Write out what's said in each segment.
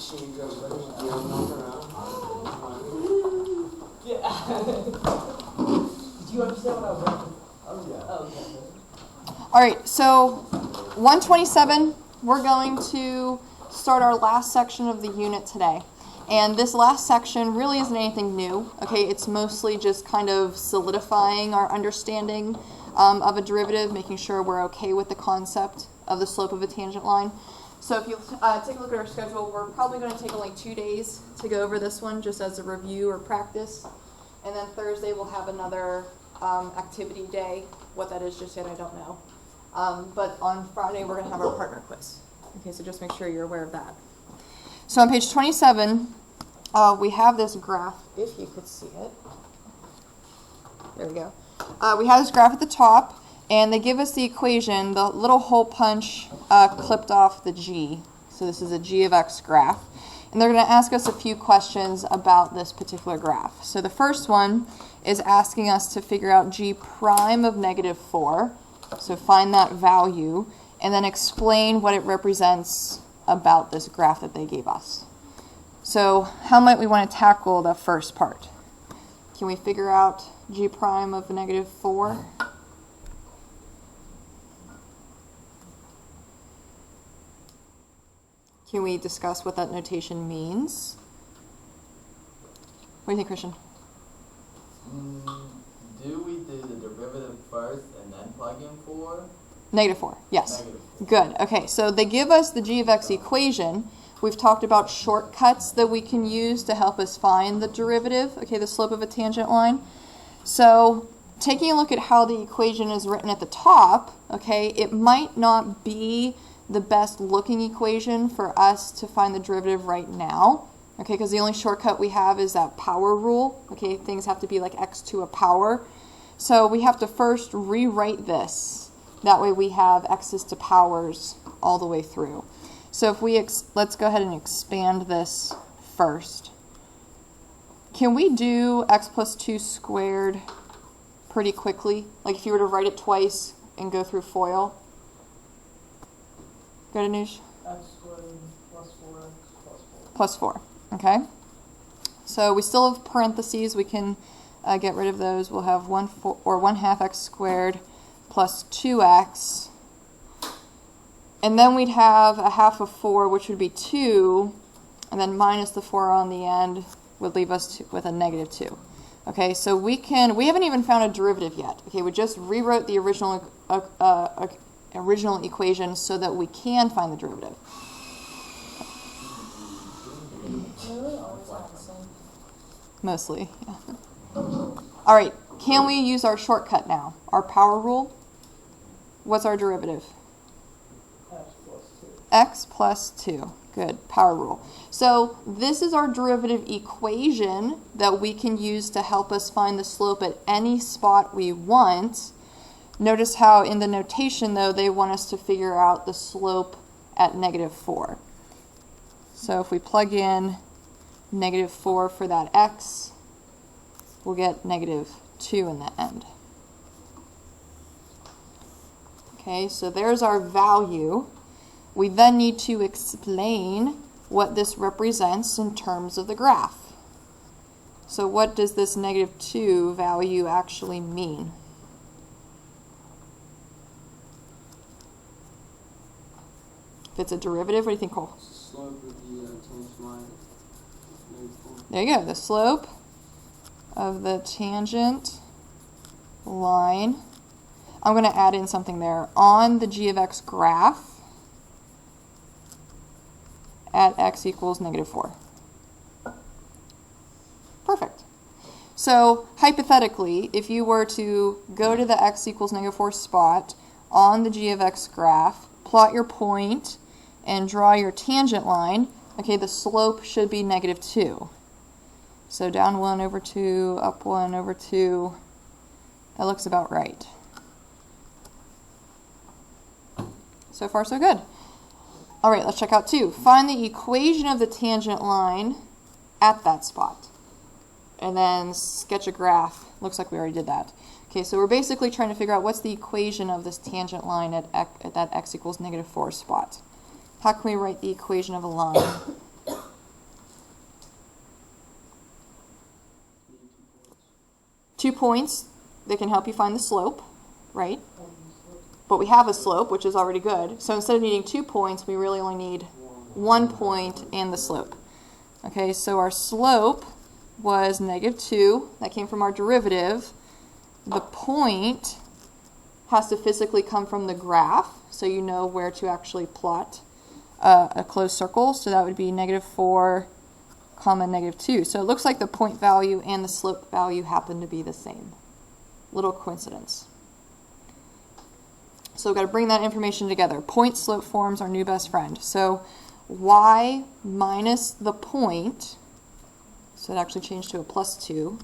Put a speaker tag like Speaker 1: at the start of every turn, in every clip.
Speaker 1: Did you understand what I was saying? Oh, yeah. Oh, okay.
Speaker 2: All right, so 127, we're going to start our last section of the unit today. And this last section really isn't anything new, okay? It's mostly just kind of solidifying our understanding of a derivative, making sure we're okay with the concept of the slope of a tangent line. So if you take a look at our schedule, we're probably going to take only 2 days to go over this one just as a review or practice. And then Thursday we'll have another activity day. What that is just yet, I don't know. But on Friday we're going to have our partner quiz. Okay, so just make sure you're aware of that. So on page 27, we have this graph, if you could see it. There we go. We have this graph at the top, and they give us the equation, the little hole punch clipped off the g. So this is a g of x graph. And they're going to ask us a few questions about this particular graph. So the first one is asking us to figure out g prime of -4. So find that value, and then explain what it represents about this graph that they gave us. So how might we want to tackle the first part? Can we figure out g prime of -4? Can we discuss what that notation means? What do you think, Christian?
Speaker 3: Do we do the derivative first and then plug in 4?
Speaker 2: -4, yes.
Speaker 3: -4.
Speaker 2: Good. Okay, so they give us the g of x equation. We've talked about shortcuts that we can use to help us find the derivative, okay, the slope of a tangent line. So taking a look at how the equation is written at the top, okay, it might not be the best looking equation for us to find the derivative right now, okay, because the only shortcut we have is that power rule, okay, things have to be like x to a power. So we have to first rewrite this. That way we have x's to powers all the way through. So if we, let's go ahead and expand this first. Can we do x plus 2 squared pretty quickly? Like if you were to write it twice and go through FOIL? Go to Anush.
Speaker 1: X squared plus 4x plus 4.
Speaker 2: Plus 4, okay. So we still have parentheses. We can get rid of those. We'll have 1/2 x squared plus 2x. And then we'd have a half of 4, which would be 2, and then minus the 4 on the end would leave us with a -2. Okay, so we haven't even found a derivative yet. Okay, we just rewrote the original equation so that we can find the derivative. Mostly. Yeah. All right, can we use our shortcut now? Our power rule? What's our derivative? X plus 2. Good, power rule. So this is our derivative equation that we can use to help us find the slope at any spot we want. Notice how in the notation, though, they want us to figure out the slope at -4. So if we plug in -4 for that x, we'll get -2 in the end. Okay, so there's our value. We then need to explain what this represents in terms of the graph. So what does this -2 value actually mean? If it's a derivative, what do you think, Cole?
Speaker 4: Slope of the tangent line.
Speaker 2: There you go, the slope of the tangent line. I'm going to add in something there. On the g of x graph at x equals -4. Perfect. So hypothetically, if you were to go to the x equals -4 spot on the g of x graph, plot your point, and draw your tangent line, okay, the slope should be -2. So down 1/2, up 1/2. That looks about right. So far, so good. All right, let's check out 2. Find the equation of the tangent line at that spot. And then sketch a graph. Looks like we already did that. Okay, so we're basically trying to figure out what's the equation of this tangent line at that x equals -4 spot. How can we write the equation of a line? 2 points that can help you find the slope, right? But we have a slope, which is already good. So instead of needing 2 points, we really only need 1 point and the slope. Okay, so our slope was -2. That came from our derivative. The point has to physically come from the graph, so you know where to actually plot a closed circle. So that would be -4, -2. So it looks like the point value and the slope value happen to be the same. Little coincidence. So we've got to bring that information together. Point slope forms our new best friend. So y minus the point, so it actually changed to a +2,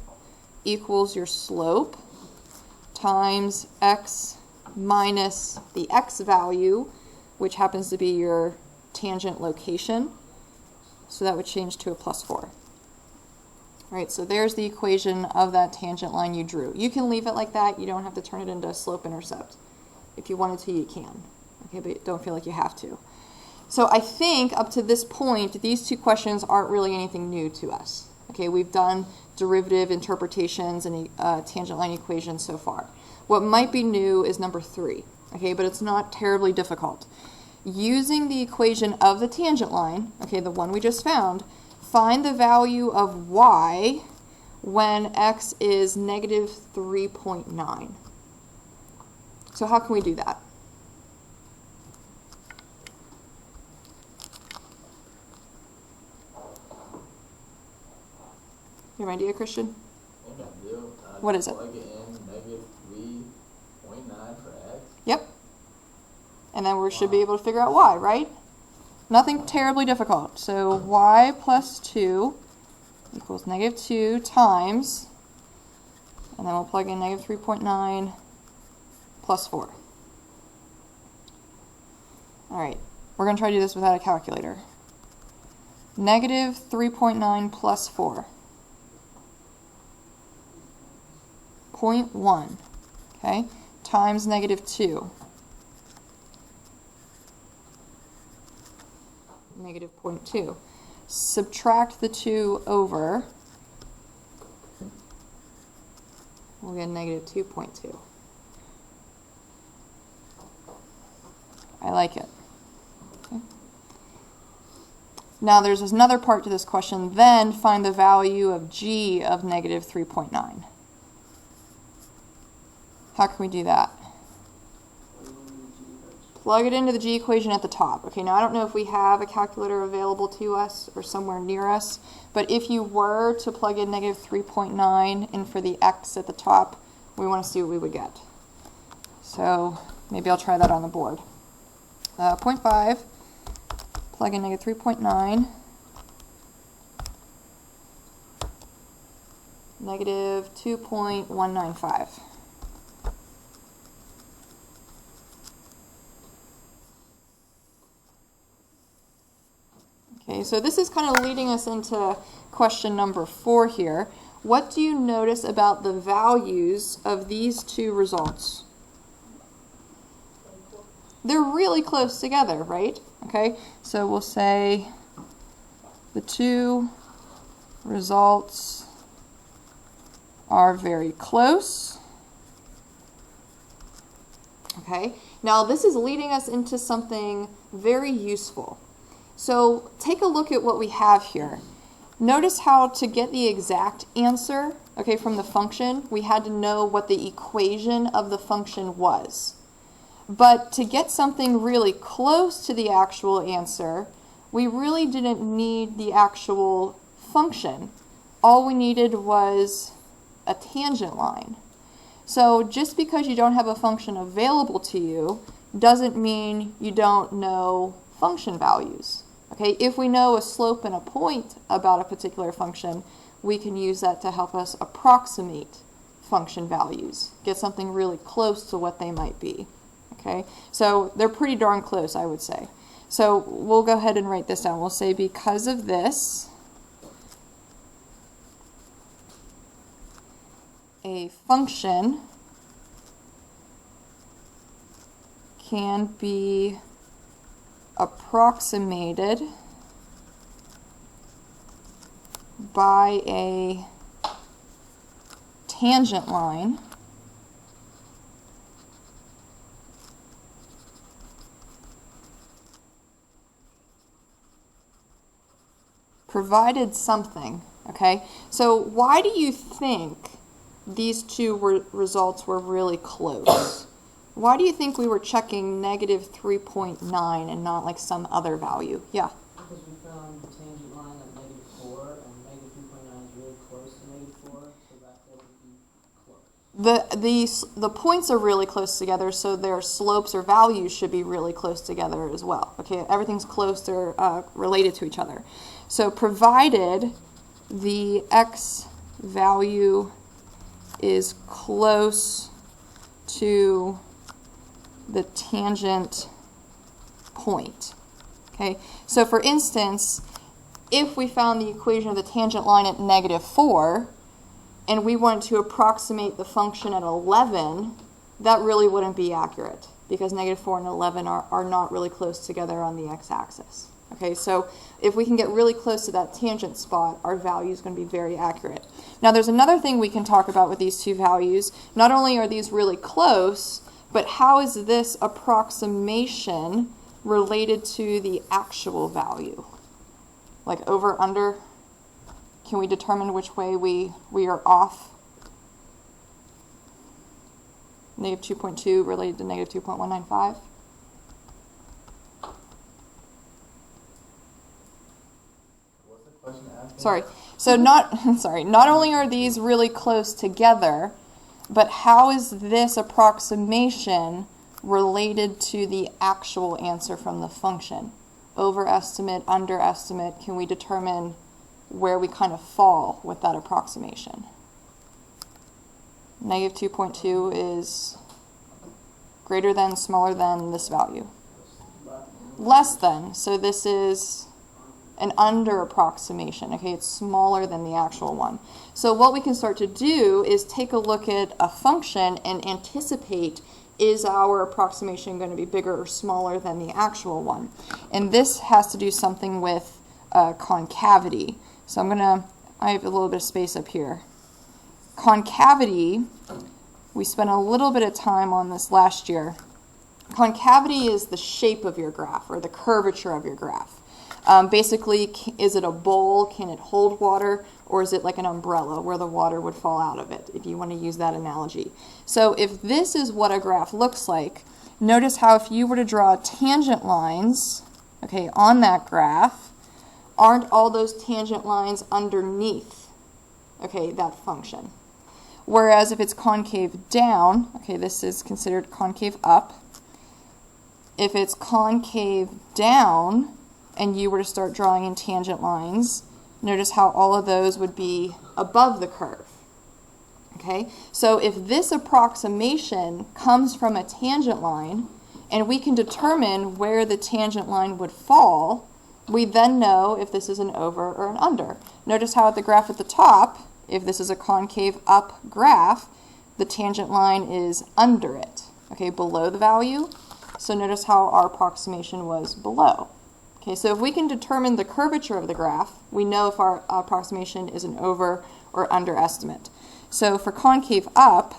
Speaker 2: equals your slope times x minus the x value, which happens to be your tangent location. So that would change to a +4. All right, so there's the equation of that tangent line you drew. You can leave it like that. You don't have to turn it into a slope-intercept. If you wanted to, you can. Okay, but don't feel like you have to. So I think up to this point, these two questions aren't really anything new to us. Okay, we've done derivative interpretations and tangent line equations so far. What might be new is number 3. Okay, but it's not terribly difficult. Using the equation of the tangent line, okay, the one we just found, find the value of y when x is -3.9. So how can we do that? You have an idea, Christian?
Speaker 3: I think I do.
Speaker 2: What is it?
Speaker 3: Plug it in -3.9 for x.
Speaker 2: Yep. And then we should be able to figure out y, right? Nothing terribly difficult. So y plus 2 equals -2 times, and then we'll plug in -3.9 plus 4. All right, we're going to try to do this without a calculator. -3.9 plus 4. 0.1, okay, times -2. -0.2. Subtract the 2 over, we'll get -2.2. I like it. Okay. Now there's another part to this question. Then find the value of g of -3.9. How can we do that? Plug it into the g equation at the top. Okay, now I don't know if we have a calculator available to us or somewhere near us, but if you were to plug in -3.9 in for the x at the top, we want to see what we would get. So maybe I'll try that on the board. 0.5, plug in -3.9, -2.195. Okay, so this is kind of leading us into question number 4 here. What do you notice about the values of these two results? They're really close together, right? Okay, so we'll say the two results are very close. Okay, now this is leading us into something very useful. So take a look at what we have here. Notice how to get the exact answer, okay, from the function, we had to know what the equation of the function was. But to get something really close to the actual answer, we really didn't need the actual function. All we needed was a tangent line. So just because you don't have a function available to you doesn't mean you don't know function values. Okay, if we know a slope and a point about a particular function, we can use that to help us approximate function values, get something really close to what they might be. Okay, so they're pretty darn close, I would say. So we'll go ahead and write this down. We'll say because of this, a function can be approximated by a tangent line provided something, okay? So why do you think these two results were really close? Why do you think we were checking negative 3.9 and not like some other value? Yeah?
Speaker 1: Because we found the tangent line at -4, and negative 3.9 is really close to -4, so that would be close.
Speaker 2: The points are really close together, so their slopes or values should be really close together as well. Okay, everything's close, they're related to each other. So provided the x value is close to the tangent point. Okay, so for instance, if we found the equation of the tangent line at -4, and we wanted to approximate the function at 11, that really wouldn't be accurate because -4 and 11 are not really close together on the x-axis. Okay, so if we can get really close to that tangent spot, our value is going to be very accurate. Now there's another thing we can talk about with these two values. Not only are these really close, but how is this approximation related to the actual value? Like over, under? Can we determine which way we are off? Negative 2.2 related to negative 2.195?
Speaker 3: What's the question asking?
Speaker 2: Sorry. So not only are these really close together, but how is this approximation related to the actual answer from the function? Overestimate, underestimate, can we determine where we kind of fall with that approximation? Negative 2.2 is greater than, smaller than this value. Less than, so this is an under approximation, okay, it's smaller than the actual one. So what we can start to do is take a look at a function and anticipate, is our approximation going to be bigger or smaller than the actual one? And this has to do something with concavity. So I have a little bit of space up here. Concavity, we spent a little bit of time on this last year. Concavity is the shape of your graph or the curvature of your graph. Basically, is it a bowl? Can it hold water? Or is it like an umbrella where the water would fall out of it, if you want to use that analogy? So if this is what a graph looks like, notice how if you were to draw tangent lines, okay, on that graph, aren't all those tangent lines underneath, okay, that function? Whereas if it's concave down, okay, this is considered concave up. If it's concave down, and you were to start drawing in tangent lines, notice how all of those would be above the curve. Okay, so if this approximation comes from a tangent line, and we can determine where the tangent line would fall, we then know if this is an over or an under. Notice how at the graph at the top, if this is a concave up graph, the tangent line is under it, okay, below the value. So notice how our approximation was below. Okay, so if we can determine the curvature of the graph, we know if our approximation is an over or under estimate. So for concave up,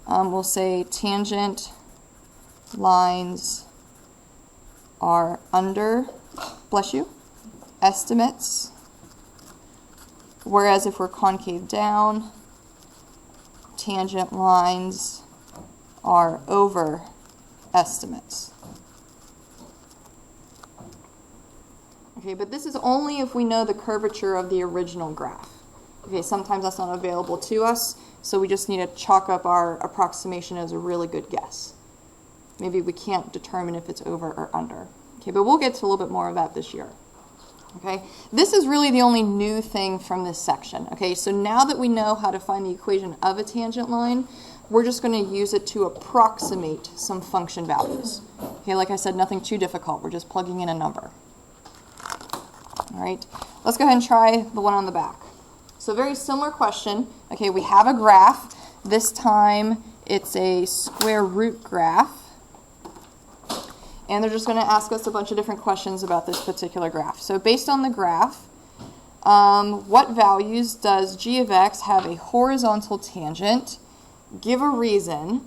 Speaker 2: we'll say tangent lines are under, bless you, estimates. Whereas if we're concave down, tangent lines are over estimates. Okay, but this is only if we know the curvature of the original graph. Okay, sometimes that's not available to us, so we just need to chalk up our approximation as a really good guess. Maybe we can't determine if it's over or under. Okay, but we'll get to a little bit more of that this year. Okay, this is really the only new thing from this section. Okay, so now that we know how to find the equation of a tangent line, we're just going to use it to approximate some function values. Okay, like I said, nothing too difficult. We're just plugging in a number. All right, let's go ahead and try the one on the back. So very similar question. Okay, we have a graph. This time it's a square root graph. And they're just going to ask us a bunch of different questions about this particular graph. So based on the graph, What values does g of x have a horizontal tangent? Give a reason.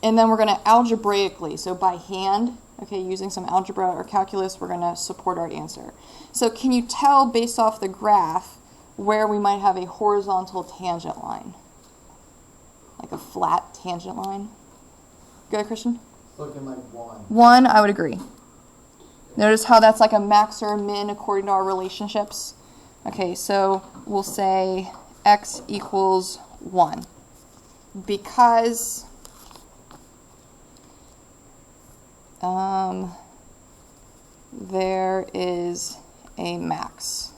Speaker 2: And then we're going to algebraically, so by hand, okay, using some algebra or calculus, we're going to support our answer. So can you tell based off the graph where we might have a horizontal tangent line? Like a flat tangent line? Go ahead, Christian.
Speaker 3: It's looking like 1.
Speaker 2: 1, I would agree. Notice how that's like a max or a min according to our relationships. Okay, so we'll say x equals 1. Because there is a max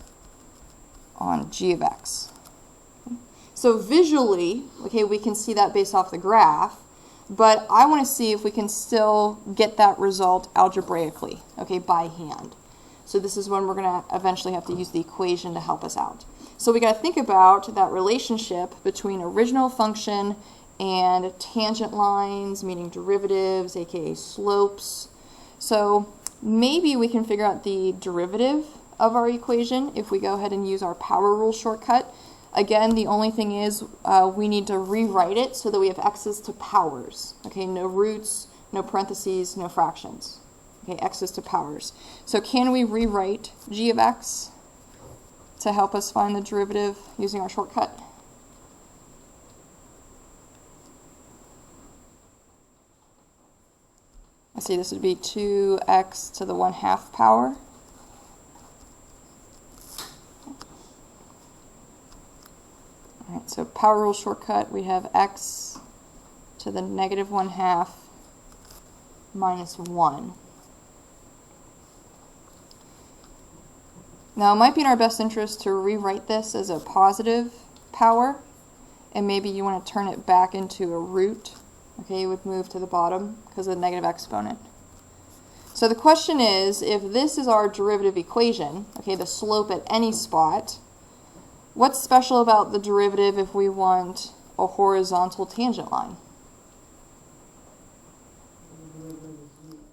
Speaker 2: on g of x. So visually, okay, we can see that based off the graph, but I want to see if we can still get that result algebraically, okay, by hand. So this is when we're going to eventually have to use the equation to help us out. So we got to think about that relationship between original function and tangent lines, meaning derivatives, aka slopes. So maybe we can figure out the derivative of our equation if we go ahead and use our power rule shortcut. Again, the only thing is we need to rewrite it so that we have x's to powers. Okay, no roots, no parentheses, no fractions. Okay, x's to powers. So can we rewrite g of x to help us find the derivative using our shortcut? I see this would be 2x to the 1/2 power. All right, so power rule shortcut, we have x to the negative 1/2 minus 1. Now, it might be in our best interest to rewrite this as a positive power, and maybe you want to turn it back into a root. Okay, it would move to the bottom because of the negative exponent. So the question is, if this is our derivative equation, okay, the slope at any spot, what's special about the derivative if we want a horizontal tangent line?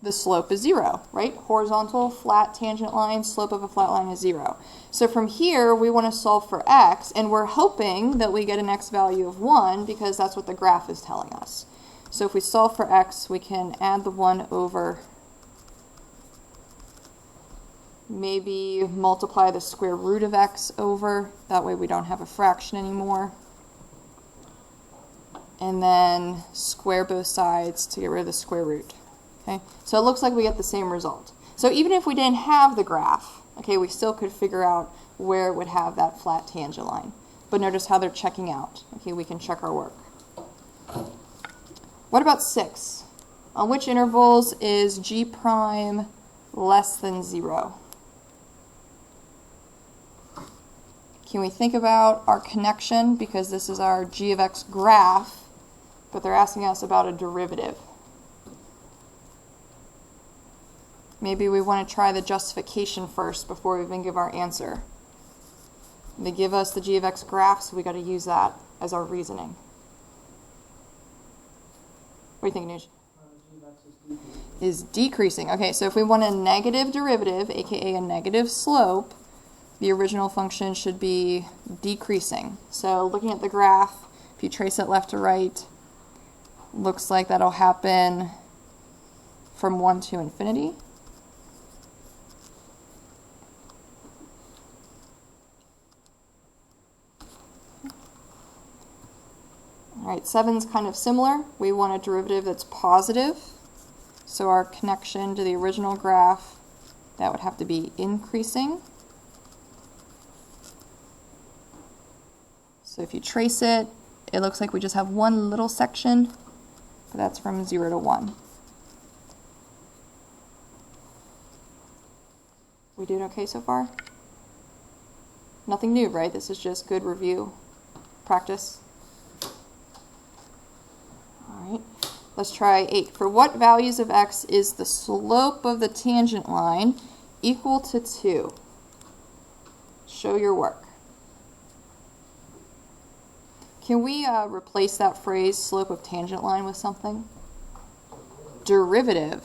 Speaker 2: The slope is 0, right? Horizontal, flat tangent line, slope of a flat line is 0. So from here, we want to solve for x, and we're hoping that we get an x value of 1 because that's what the graph is telling us. So if we solve for x, we can add the 1 over, maybe multiply the square root of x over. That way we don't have a fraction anymore. And then square both sides to get rid of the square root. Okay, so it looks like we get the same result. So even if we didn't have the graph, okay, we still could figure out where it would have that flat tangent line. But notice how they're checking out. Okay, we can check our work. What about 6? On which intervals is g prime less than 0? Can we think about our connection, because this is our g of x graph, but they're asking us about a derivative. Maybe we want to try the justification first before we even give our answer. They give us the g of x graph, so we got to use that as our reasoning. What do you think, Nuj? Is decreasing. Okay, so if we want a negative derivative, aka a negative slope, the original function should be decreasing. So looking at the graph, if you trace it left to right, looks like that'll happen from 1 to infinity. All right, 7's kind of similar. We want a derivative that's positive. So our connection to the original graph, that would have to be increasing. So if you trace it, it looks like we just have one little section, but that's from 0 to 1. We doing okay so far? Nothing new, right? This is just good review, practice. All right, let's try 8. For what values of x is the slope of the tangent line equal to 2? Show your work. Can we replace that phrase, slope of tangent line, with something? Derivative.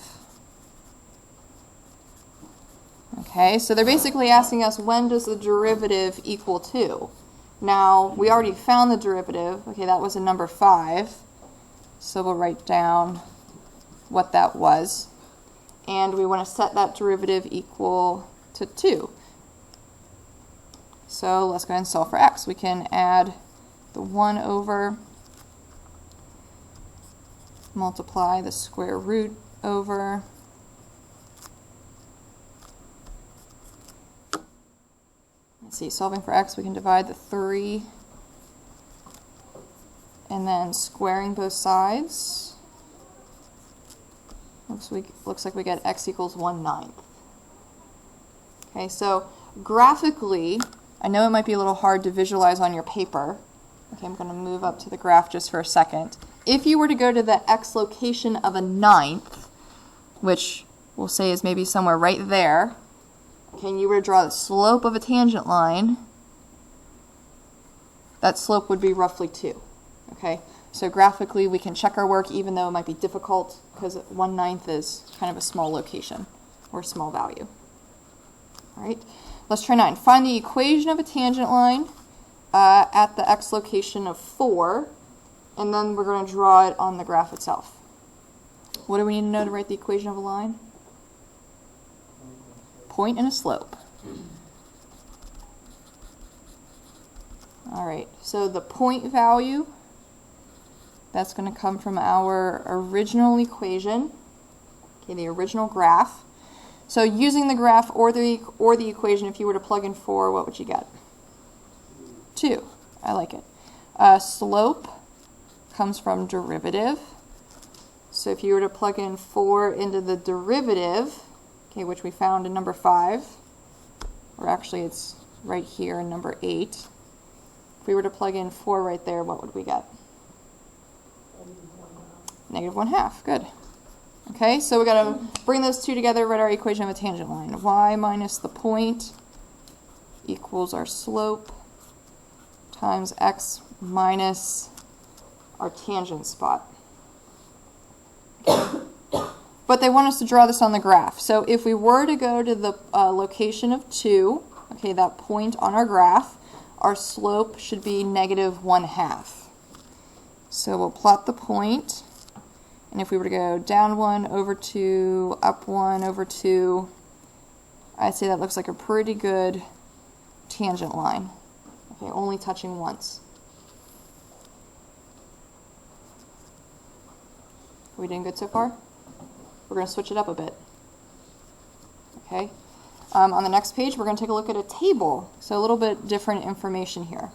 Speaker 2: Okay. Okay, so they're basically asking us, when does the derivative equal 2? Now, we already found the derivative. Okay, that was a number 5. So we'll write down what that was. And we want to set that derivative equal to 2. So let's go ahead and solve for x. We can add the 1 over, multiply the square root over, let's see, solving for x, we can divide the 3, and then squaring both sides. Looks like we get x equals 1/9. Okay, so graphically, I know it might be a little hard to visualize on your paper. Okay, I'm going to move up to the graph just for a second. If you were to go to the x location of a 9th, which we'll say is maybe somewhere right there, okay, and you were to draw the slope of a tangent line, that slope would be roughly 2. Okay, so graphically we can check our work even though it might be difficult because 1/9 is kind of a small location or small value. All right, let's try 9. Find the equation of a tangent line at the x location of 4, and then we're going to draw it on the graph itself. What do we need to know to write the equation of a line? Point and a slope. All right, so the point value, that's going to come from our original equation, okay, the original graph. So using the graph or the equation, if you were to plug in 4, what would you get? 2. I like it. Slope comes from derivative. So if you were to plug in 4 into the derivative, okay, which we found in number 5, or actually it's right here in number 8. If we were to plug in 4 right there, what would we get? -1/2. Good. Okay, so we got to bring those two together, write our equation of a tangent line. Y minus the point equals our slope times x minus our tangent spot. Okay. But they want us to draw this on the graph. So if we were to go to the location of 2, okay, that point on our graph, our slope should be -1/2. So we'll plot the point. And if we were to go down 1 over 2, up 1 over 2, I'd say that looks like a pretty good tangent line. Okay, only touching once. Are we doing good so far? We're going to switch it up a bit. Okay. On the next page, we're going to take a look at a table. So a little bit different information here.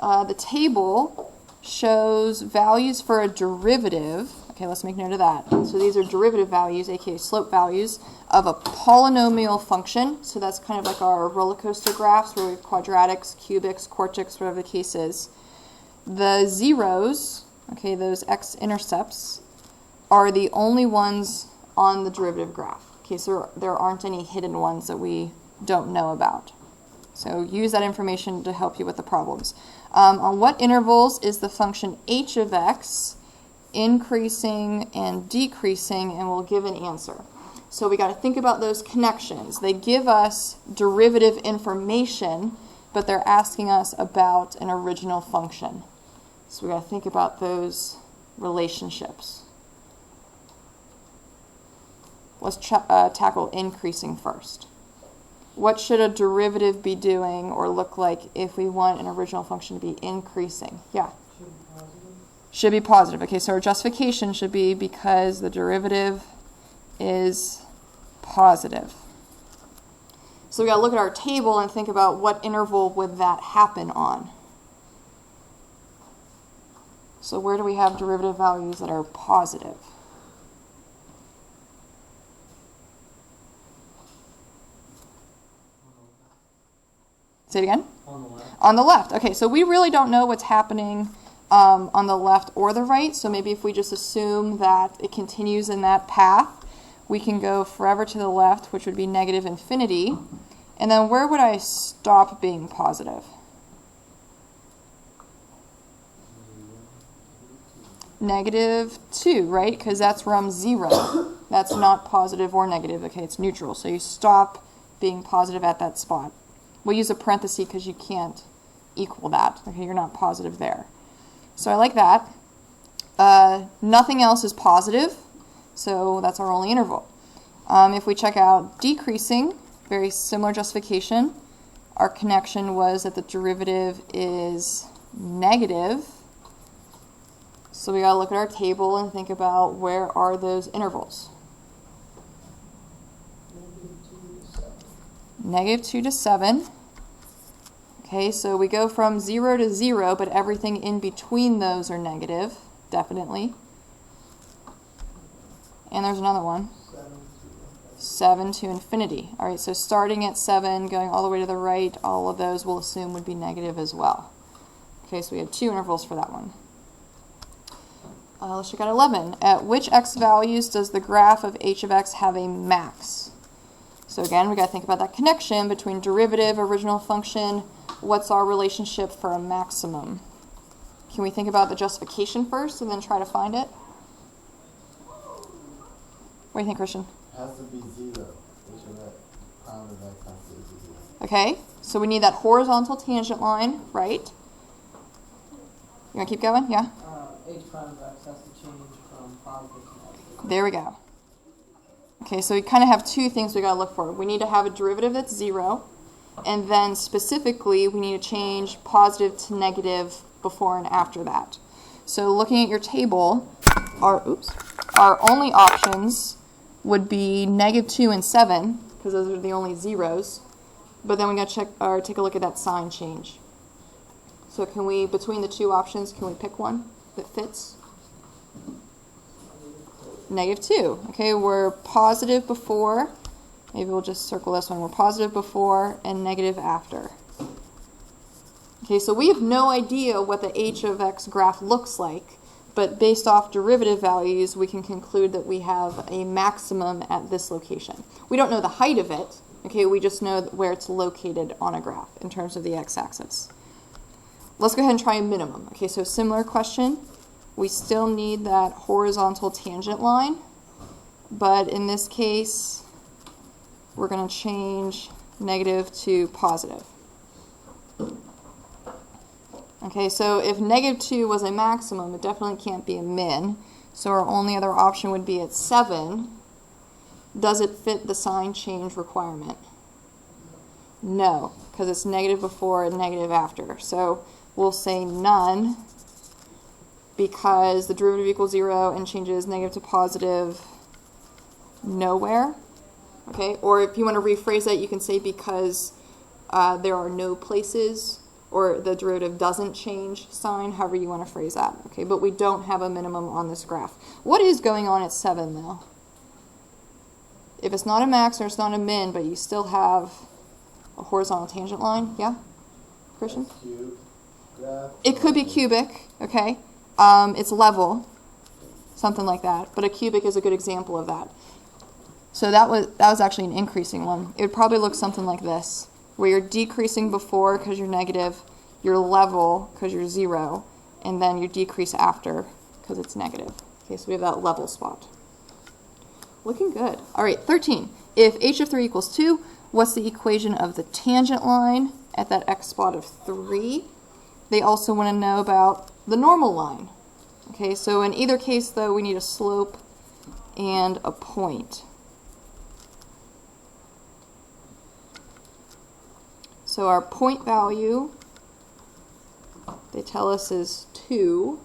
Speaker 2: The table shows values for a derivative. Okay, let's make note of that. So these are derivative values, aka slope values, of a polynomial function. So that's kind of like our roller coaster graphs where we have quadratics, cubics, quartics, whatever the case is. The zeros, okay, those x-intercepts, are the only ones on the derivative graph. Okay, so there aren't any hidden ones that we don't know about. So use that information to help you with the problems. On what intervals is the function h of x increasing and decreasing, and we'll give an answer. So we got to think about those connections. They give us derivative information, but they're asking us about an original function. So we got to think about those relationships. Let's tackle increasing first. What should a derivative be doing or look like if we want an original function to be increasing? Yeah? Should be positive. Okay, so our justification should be because the derivative is positive. So we got to look at our table and think about what interval would that happen on. So where do we have derivative values that are positive? Say it again?
Speaker 4: On the left.
Speaker 2: On the left. Okay, so we really don't know what's happening on the left or the right, so maybe if we just assume that it continues in that path, we can go forever to the left, which would be -infinity. And then where would I stop being positive? -2, right? Because that's from 0. That's not positive or negative. Okay, it's neutral. So you stop being positive at that spot. We'll use a parenthesis because you can't equal that. Okay, you're not positive there. So I like that. Nothing else is positive, so that's our only interval. If we check out decreasing, very similar justification. Our connection was that the derivative is negative. So we got to look at our table and think about where are those intervals. -2 to 7. Okay, so we go from 0 to 0, but everything in between those are negative, definitely. And there's another one. 7 to infinity. All right, so starting at 7, going all the way to the right, all of those we'll assume would be negative as well. Okay, so we had 2 intervals for that one. Let's check out 11. At which x values does the graph of h of x have a max? So again, we got to think about that connection between derivative, original function. What's our relationship for a maximum? Can we think about the justification first and then try to find it? What do you think, Christian?
Speaker 3: Has to be 0. H of x, pound of x has to be 0.
Speaker 2: Okay, so we need that horizontal tangent line, right? You want to keep going? Yeah?
Speaker 1: H prime of x has to change from positive to negative.
Speaker 2: There we go. Okay, so we kind of have two things we got to look for. We need to have a derivative that's 0, and then specifically we need to change positive to negative before and after that. So looking at your table, our only options would be -2 and 7, because those are the only zeros. But then we got to check or take a look at that sign change. So can we, between the two options, can we pick one that fits? -2. Okay, we're positive before. Maybe we'll just circle this one. We're positive before and negative after. Okay, so we have no idea what the h of x graph looks like, but based off derivative values, we can conclude that we have a maximum at this location. We don't know the height of it. Okay, we just know where it's located on a graph in terms of the x-axis. Let's go ahead and try a minimum. Okay, so similar question. We still need that horizontal tangent line, but in this case, we're going to change negative to positive. Okay, so if -2 was a maximum, it definitely can't be a min, so our only other option would be at 7. Does it fit the sign change requirement? No, because it's negative before and negative after. So we'll say none, because the derivative equals 0 and changes negative to positive nowhere. Okay, or if you want to rephrase that, you can say because there are no places, or the derivative doesn't change sign, however you want to phrase that. Okay, but we don't have a minimum on this graph. What is going on at 7 though? If it's not a max or it's not a min, but you still have a horizontal tangent line, yeah? Christian?
Speaker 3: Cube graph.
Speaker 2: It could be cubic, okay? It's level, something like that. But a cubic is a good example of that. So that was actually an increasing one. It would probably look something like this, where you're decreasing before because you're negative, you're level because you're 0, and then you decrease after because it's negative. Okay, so we have that level spot. Looking good. All right, 13. If h of 3 equals 2, what's the equation of the tangent line at that x spot of 3? They also want to know about the normal line. Okay, so in either case, though, we need a slope and a point. So our point value, they tell us, is 2.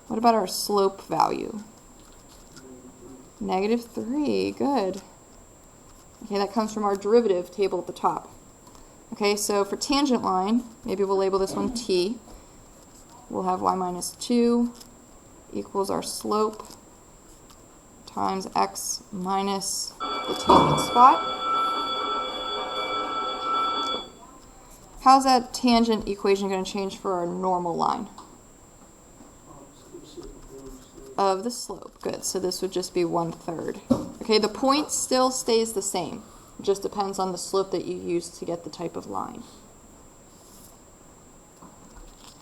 Speaker 2: What about our slope value? -3, good. Okay, that comes from our derivative table at the top. Okay, so for tangent line, maybe we'll label this one t. We'll have y minus 2 equals our slope times x minus the tangent spot. How's that tangent equation going to change for our normal line? Of the slope. Good. So this would just be 1/3. Okay, the point still stays the same. It just depends on the slope that you use to get the type of line.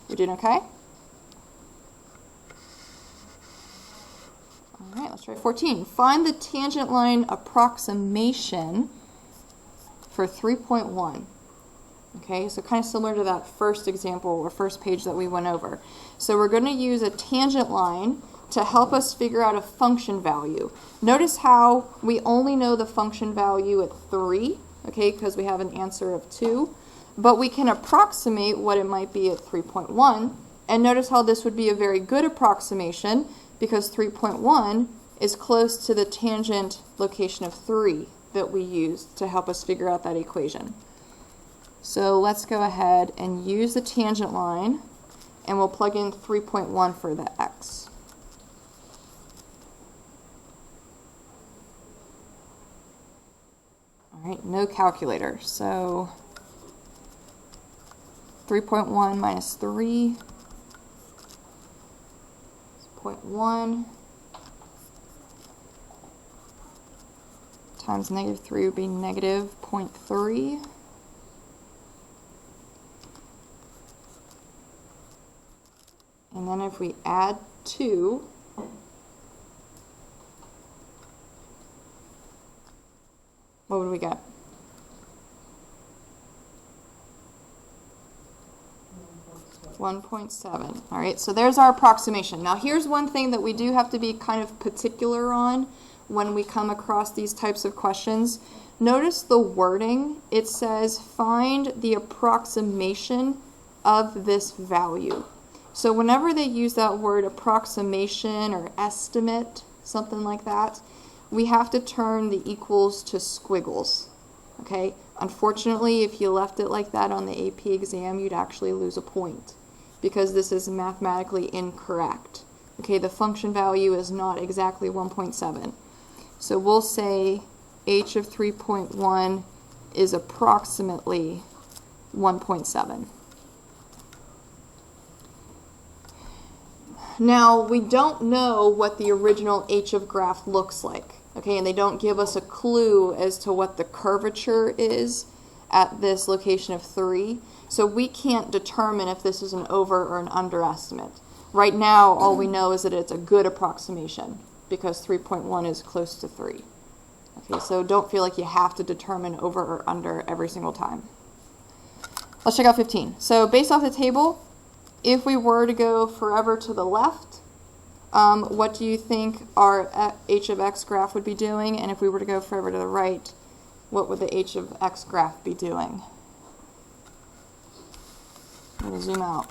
Speaker 2: We're doing okay? All right. let's try 14. Find the tangent line approximation for 3.1. Okay, so kind of similar to that first example or first page that we went over. So we're going to use a tangent line to help us figure out a function value. Notice how we only know the function value at 3, okay, because we have an answer of 2. But we can approximate what it might be at 3.1. And notice how this would be a very good approximation because 3.1 is close to the tangent location of 3 that we used to help us figure out that equation. So let's go ahead and use the tangent line, and we'll plug in 3.1 for the x. All right, no calculator. So 3.1 minus 3 is 0.1 times negative 3 would be negative 0.3. And then if we add 2, what would we get? 1.7. All right, so there's our approximation. Now here's one thing that we do have to be kind of particular on when we come across these types of questions. Notice the wording. It says find the approximation of this value. So whenever they use that word approximation or estimate, something like that, we have to turn the equals to squiggles, okay? Unfortunately, if you left it like that on the AP exam, you'd actually lose a point because this is mathematically incorrect. Okay, the function value is not exactly 1.7. So we'll say h of 3.1 is approximately 1.7. Now, we don't know what the original h of graph looks like, okay, and they don't give us a clue as to what the curvature is at this location of 3, so we can't determine if this is an over or an underestimate. Right now, all we know is that it's a good approximation because 3.1 is close to 3. Okay, so don't feel like you have to determine over or under every single time. Let's check out 15. So based off the table, if we were to go forever to the left, what do you think our h of x graph would be doing? And if we were to go forever to the right, what would the h of x graph be doing? I'm going to zoom out.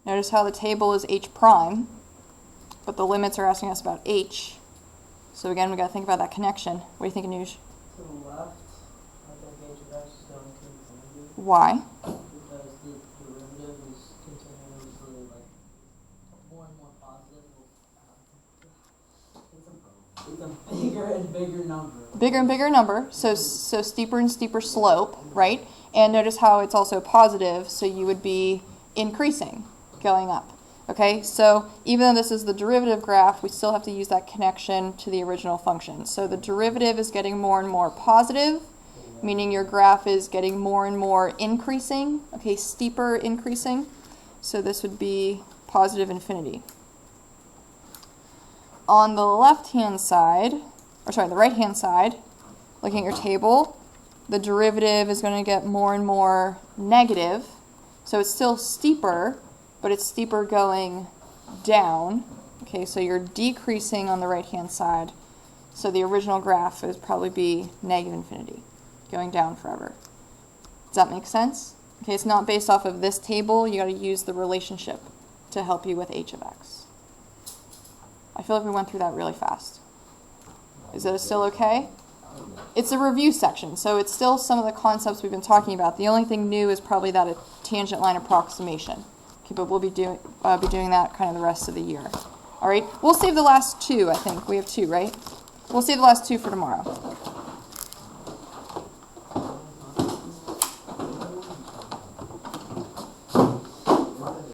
Speaker 2: Notice how the table is h prime, but the limits are asking us about h. So again, we've got to think about that connection. What do you think, Anuj?
Speaker 1: To the left, I think h of x is going to infinity.
Speaker 2: Why?
Speaker 1: Because the derivative is continuously like more and more positive. It's a bigger and bigger number.
Speaker 2: Bigger and bigger number, so steeper and steeper slope, right? And notice how it's also positive, so you would be increasing, going up. Okay, so even though this is the derivative graph, we still have to use that connection to the original function. So the derivative is getting more and more positive, meaning your graph is getting more and more increasing, okay, steeper increasing. So this would be positive infinity. On the left-hand side, or sorry, the right-hand side, looking at your table, the derivative is going to get more and more negative. So it's still steeper, but it's steeper going down. Okay, so you're decreasing on the right-hand side. So the original graph would probably be negative infinity, going down forever. Does that make sense? Okay, it's not based off of this table. You got to use the relationship to help you with h of x. I feel like we went through that really fast. Is it still okay? It's a review section, so it's still some of the concepts we've been talking about. The only thing new is probably that a tangent line approximation. Okay, but we'll be doing that kind of the rest of the year. All right, we'll save the last 2, I think. We have 2, right? We'll save the last 2 for tomorrow.